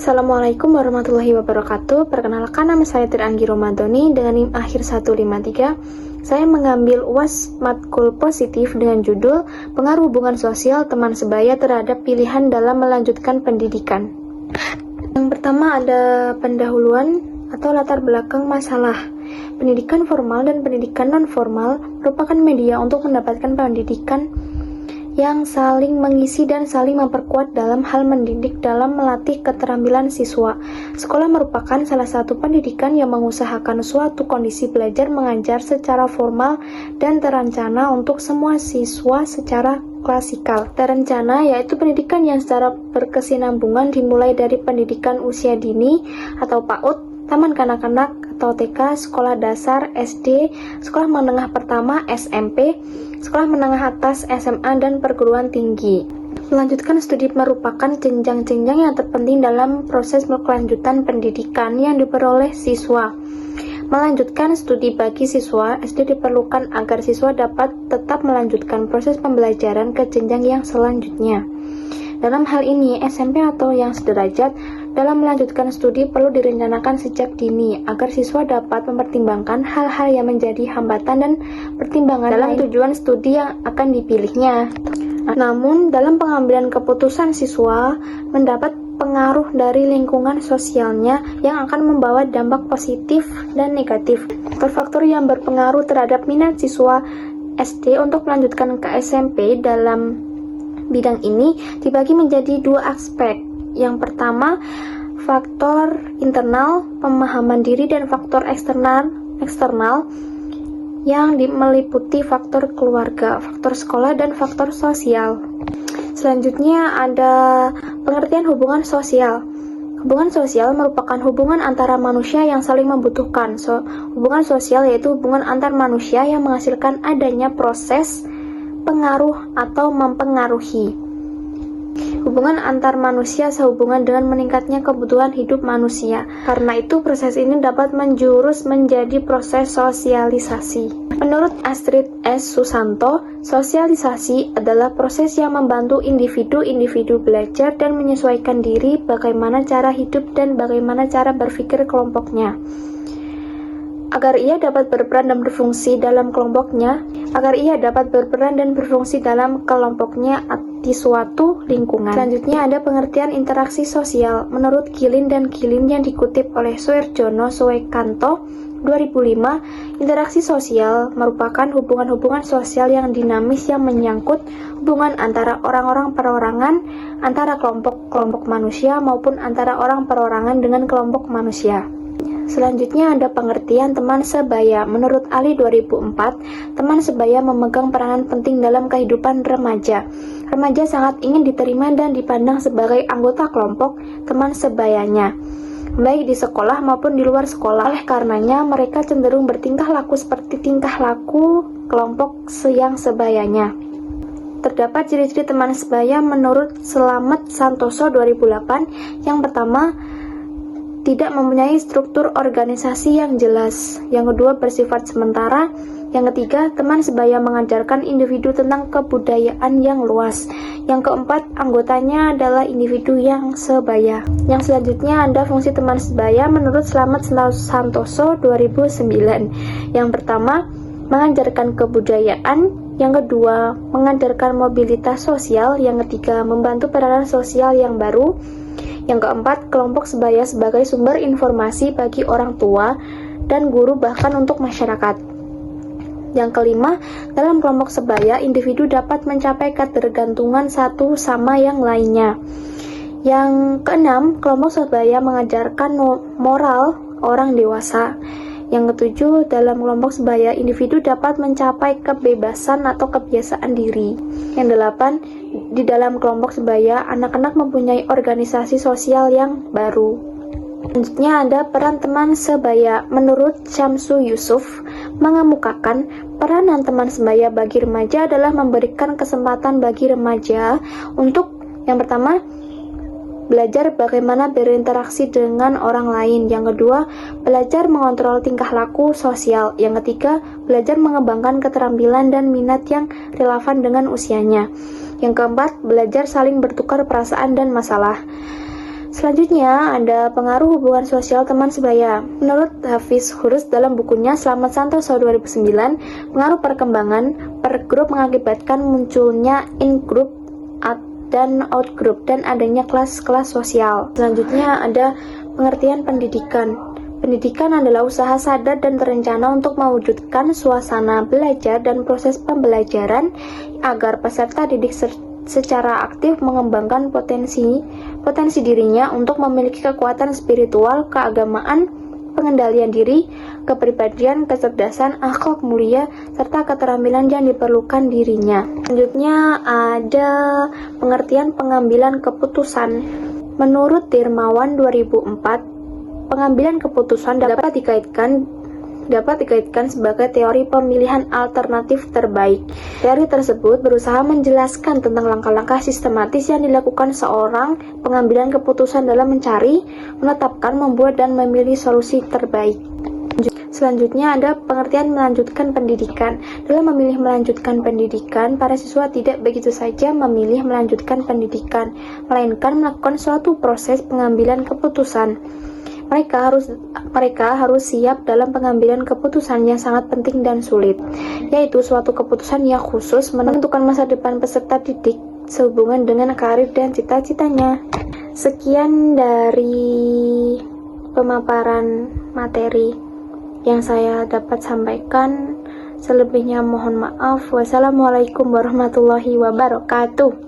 Assalamualaikum warahmatullahi wabarakatuh. Perkenalkan, nama saya Tiranggi Romadhoni dengan NIM akhir 153. Saya mengambil UAS matkul positif dengan judul Pengaruh Hubungan Sosial Teman Sebaya Terhadap Pilihan dalam Melanjutkan Pendidikan. Yang pertama ada pendahuluan atau latar belakang masalah. Pendidikan formal dan pendidikan non-formal merupakan media untuk mendapatkan pendidikan yang saling mengisi dan saling memperkuat dalam hal mendidik dalam melatih keterampilan siswa. Sekolah merupakan salah satu pendidikan yang mengusahakan suatu kondisi belajar mengajar secara formal dan terencana untuk semua siswa secara klasikal. Terencana yaitu pendidikan yang secara berkesinambungan dimulai dari pendidikan usia dini atau PAUD, taman kanak-kanak atau TK, sekolah dasar, SD, sekolah menengah pertama, SMP, sekolah menengah atas, SMA, dan perguruan tinggi. Melanjutkan studi merupakan jenjang-jenjang yang terpenting dalam proses kelanjutan pendidikan yang diperoleh siswa. Melanjutkan studi bagi siswa SD diperlukan agar siswa dapat tetap melanjutkan proses pembelajaran ke jenjang yang selanjutnya. Dalam hal ini, SMP atau yang sederajat dalam melanjutkan studi perlu direncanakan sejak dini agar siswa dapat mempertimbangkan hal-hal yang menjadi hambatan dan pertimbangan dalam tujuan studi yang akan dipilihnya. Namun, dalam pengambilan keputusan siswa mendapat pengaruh dari lingkungan sosialnya yang akan membawa dampak positif dan negatif. Faktor-faktor yang berpengaruh terhadap minat siswa SD untuk melanjutkan ke SMP dalam bidang ini dibagi menjadi dua aspek. Yang pertama, faktor internal, pemahaman diri, dan faktor eksternal yang meliputi faktor keluarga, faktor sekolah, dan faktor sosial. Selanjutnya ada pengertian hubungan sosial. Hubungan sosial merupakan hubungan antara manusia yang saling membutuhkan. Hubungan sosial yaitu hubungan antar manusia yang menghasilkan adanya proses pengaruh atau mempengaruhi. Hubungan antar manusia sehubungan dengan meningkatnya kebutuhan hidup manusia. Karena itu, proses ini dapat menjurus menjadi proses sosialisasi. Menurut Astrid S. Susanto, sosialisasi adalah proses yang membantu individu-individu belajar dan menyesuaikan diri bagaimana cara hidup dan bagaimana cara berpikir kelompoknya. Agar ia dapat berperan dan berfungsi dalam kelompoknya, di suatu lingkungan. Selanjutnya ada pengertian interaksi sosial. Menurut Gilin dan Gilin yang dikutip oleh Suerjono Suekanto 2005, interaksi sosial merupakan hubungan-hubungan sosial yang dinamis yang menyangkut hubungan antara orang-orang perorangan, antara kelompok-kelompok manusia maupun antara orang perorangan dengan kelompok manusia. Selanjutnya ada pengertian teman sebaya. Menurut Ali 2004, teman sebaya memegang peranan penting dalam kehidupan remaja. Remaja sangat ingin diterima dan dipandang sebagai anggota kelompok teman sebayanya, baik di sekolah maupun di luar sekolah. Oleh karenanya, mereka cenderung bertingkah laku seperti tingkah laku kelompok yang sebayanya. Terdapat ciri-ciri teman sebaya menurut Slamet Santoso 2008. Yang pertama, tidak mempunyai struktur organisasi yang jelas. Yang kedua, bersifat sementara. Yang ketiga, teman sebaya mengajarkan individu tentang kebudayaan yang luas. Yang keempat, anggotanya adalah individu yang sebaya. Yang selanjutnya ada fungsi teman sebaya menurut Slamet Santoso 2009. Yang pertama, mengajarkan kebudayaan. Yang kedua, mengajarkan mobilitas sosial. Yang ketiga, membantu peranan sosial yang baru. Yang keempat, kelompok sebaya sebagai sumber informasi bagi orang tua dan guru bahkan untuk masyarakat. Yang kelima, dalam kelompok sebaya, individu dapat mencapai ketergantungan satu sama yang lainnya. Yang keenam, kelompok sebaya mengajarkan moral orang dewasa. Yang ketujuh, dalam kelompok sebaya, individu dapat mencapai kebebasan atau kebiasaan diri. Yang delapan, di dalam kelompok sebaya, anak-anak mempunyai organisasi sosial yang baru. Selanjutnya ada peran teman sebaya. Menurut Syamsu Yusuf, mengemukakan peranan teman sebaya bagi remaja adalah memberikan kesempatan bagi remaja untuk yang pertama, belajar bagaimana berinteraksi dengan orang lain. Yang kedua, belajar mengontrol tingkah laku sosial. Yang ketiga, belajar mengembangkan keterampilan dan minat yang relevan dengan usianya. Yang keempat, belajar saling bertukar perasaan dan masalah. Selanjutnya ada pengaruh hubungan sosial teman sebaya. Menurut Hafiz Hurus dalam bukunya Selamat Santoso 2009, pengaruh perkembangan per grup mengakibatkan munculnya in-group dan out-group dan adanya kelas-kelas sosial. Selanjutnya ada pengertian pendidikan. Pendidikan adalah usaha sadar dan terencana untuk mewujudkan suasana belajar dan proses pembelajaran agar peserta didik secara aktif mengembangkan potensi dirinya untuk memiliki kekuatan spiritual, keagamaan, pengendalian diri, kepribadian, kecerdasan, akhlak mulia, serta keterampilan yang diperlukan dirinya. Selanjutnya ada pengertian pengambilan keputusan. Menurut Dirmawan 2004, pengambilan keputusan dapat dikaitkan sebagai teori pemilihan alternatif terbaik. Teori tersebut berusaha menjelaskan tentang langkah-langkah sistematis yang dilakukan seorang pengambilan keputusan dalam mencari, menetapkan, membuat, dan memilih solusi terbaik. Selanjutnya ada pengertian melanjutkan pendidikan. Dalam memilih melanjutkan pendidikan, para siswa tidak begitu saja memilih melanjutkan pendidikan, melainkan melakukan suatu proses pengambilan keputusan. Mereka harus siap dalam pengambilan keputusan yang sangat penting dan sulit, yaitu suatu keputusan yang khusus menentukan masa depan peserta didik sehubungan dengan karir dan cita-citanya. Sekian dari pemaparan materi yang saya dapat sampaikan. Selebihnya mohon maaf. Wassalamualaikum warahmatullahi wabarakatuh.